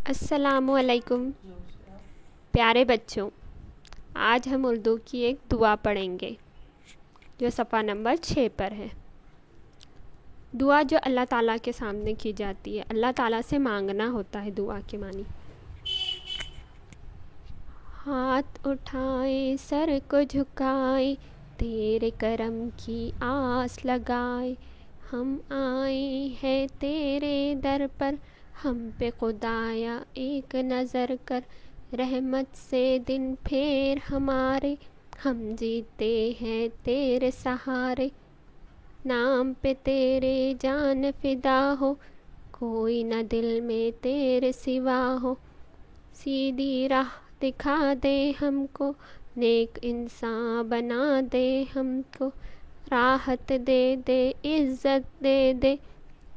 अस्सलामुअलैकुम प्यारे बच्चों। आज हम उर्दू की एक दुआ पढ़ेंगे जो सफ़ा नंबर 6 पर है। दुआ जो अल्लाह ताला के सामने की जाती है, अल्लाह ताला से मांगना होता है। दुआ के मानी हाथ उठाए सर को झुकाए, तेरे करम की आस लगाए, हम आए हैं तेरे दर पर, हम पे खुदाया एक नज़र कर, रहमत से दिन फेर हमारे, हम जीते हैं तेरे सहारे, नाम पे तेरे जान फिदा हो, कोई न दिल में तेरे सिवा हो, सीधी राह दिखा दे हमको, नेक इंसान बना दे हमको, राहत दे दे इज़्ज़त दे दे,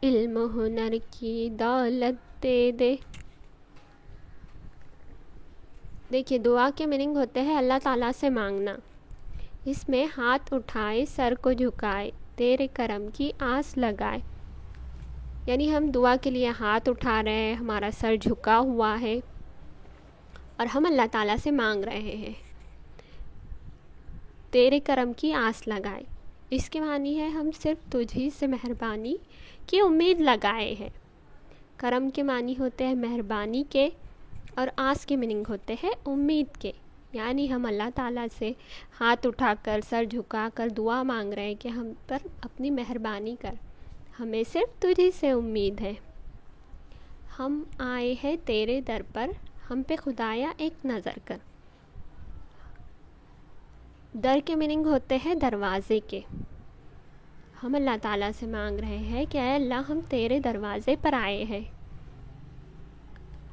इल्म हुनर की दौलत दे दे। देखिए, दुआ के मीनिंग होते हैं अल्लाह ताला से मांगना। इसमें हाथ उठाए सर को झुकाए, तेरे करम की आस लगाए, यानी हम दुआ के लिए हाथ उठा रहे हैं, हमारा सर झुका हुआ है और हम अल्लाह ताला से मांग रहे हैं। तेरे करम की आस लगाए, इसके मानी है हम सिर्फ तुझी से मेहरबानी की उम्मीद लगाए हैं। करम के मानी होते हैं मेहरबानी के और आस के मीनिंग होते हैं उम्मीद के, यानी हम अल्लाह ताला से हाथ उठाकर सर झुकाकर दुआ मांग रहे हैं कि हम पर अपनी मेहरबानी कर, हमें सिर्फ तुझी से उम्मीद है। हम आए हैं तेरे दर पर, हम पे खुदाया एक नज़र कर। दर के मीनिंग होते हैं दरवाज़े के। हम अल्लाह ताला से मांग रहे हैं कि अल्लाह हम तेरे दरवाज़े पर आए हैं,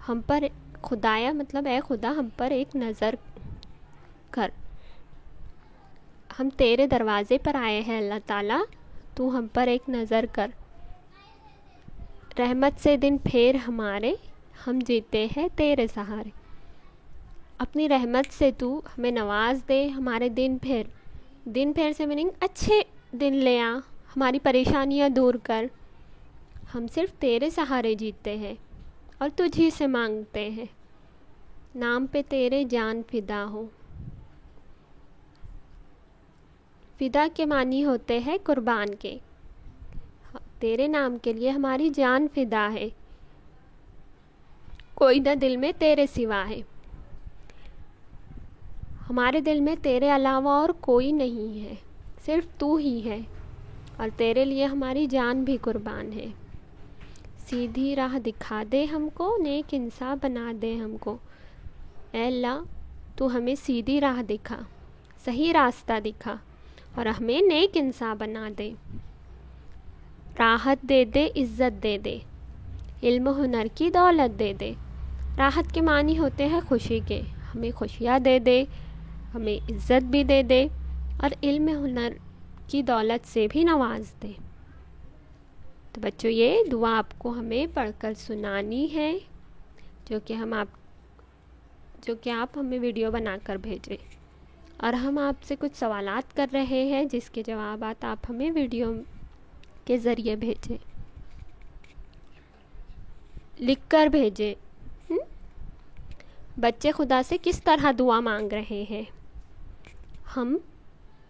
हम पर खुदाया मतलब है खुदा हम पर एक नज़र कर। हम तेरे दरवाज़े पर आए हैं अल्लाह ताला, तू हम पर एक नज़र कर, रहमत से दिन फेर हमारे, हम जीते हैं तेरे सहारे। अपनी रहमत से तू हमें नवाज दे, हमारे दिन फेर से मीनिंग अच्छे दिन ले आ, हमारी परेशानियाँ दूर कर। हम सिर्फ तेरे सहारे जीते हैं और तुझी से मांगते हैं, नाम पे तेरे जान फिदा हो। फिदा के मानी होते हैं कुर्बान के। तेरे नाम के लिए हमारी जान फिदा है, कोई न दिल में तेरे सिवा है। हमारे दिल में तेरे अलावा और कोई नहीं है, सिर्फ तू ही है और तेरे लिए हमारी जान भी कुर्बान है। सीधी राह दिखा दे हमको, नेक इंसान बना दे हमको। ऐ अल्लाह, तू हमें सीधी राह दिखा, सही रास्ता दिखा और हमें नेक इंसान बना दे। राहत दे दे, इज़्ज़त दे दे, इल्म हुनर की दौलत दे दे। राहत के मानी होते हैं खुशी के, हमें खुशियाँ दे दे, हमें इज़्ज़त भी दे दे और इल्म हुनर की दौलत से भी नवाज दे। तो बच्चों, ये दुआ आपको हमें पढ़कर सुनानी है, जो कि आप हमें वीडियो बनाकर भेजें और हम आपसे कुछ सवालात कर रहे हैं जिसके जवाब आप हमें वीडियो के ज़रिए भेजें, लिख कर भेजें। बच्चे खुदा से किस तरह दुआ मांग रहे हैं?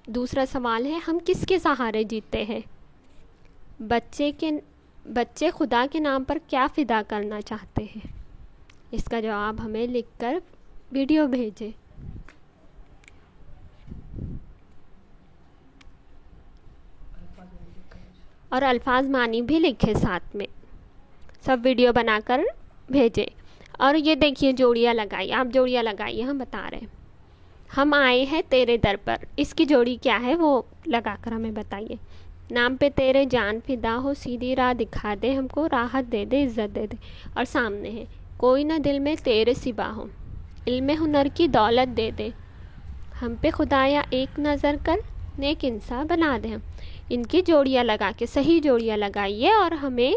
दूसरा सवाल है, हम किसके सहारे जीते हैं? बच्चे खुदा के नाम पर क्या फ़िदा करना चाहते हैं? इसका जवाब हमें लिखकर वीडियो भेजें। और अल्फाज मानी भी लिखे साथ में, सब वीडियो बनाकर भेजें। और ये देखिए जोड़ियाँ लगाई, आप जोड़ियाँ लगाइए, हम बता रहे हैं। हम आए हैं तेरे दर पर, इसकी जोड़ी क्या है वो लगाकर हमें बताइए। नाम पे तेरे जान फिदा हो, सीधी राह दिखा दे हमको, राहत दे दे, इज़्ज़त दे दे। और सामने है कोई ना दिल में तेरे सिवा हो, इल्म हुनर की दौलत दे दे, हम पे खुदाया एक नज़र कर, नेक इंसान बना दे हम। इनकी जोड़ियाँ लगा के सही जोड़ियाँ लगाइए और हमें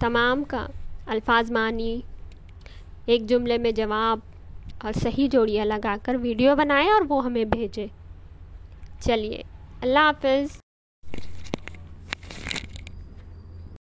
तमाम का अल्फाज मानी, एक जुमले में जवाब और सही जोड़ियाँ लगाकर वीडियो बनाएं और वो हमें भेजें। चलिए, अल्लाह हाफ़िज़।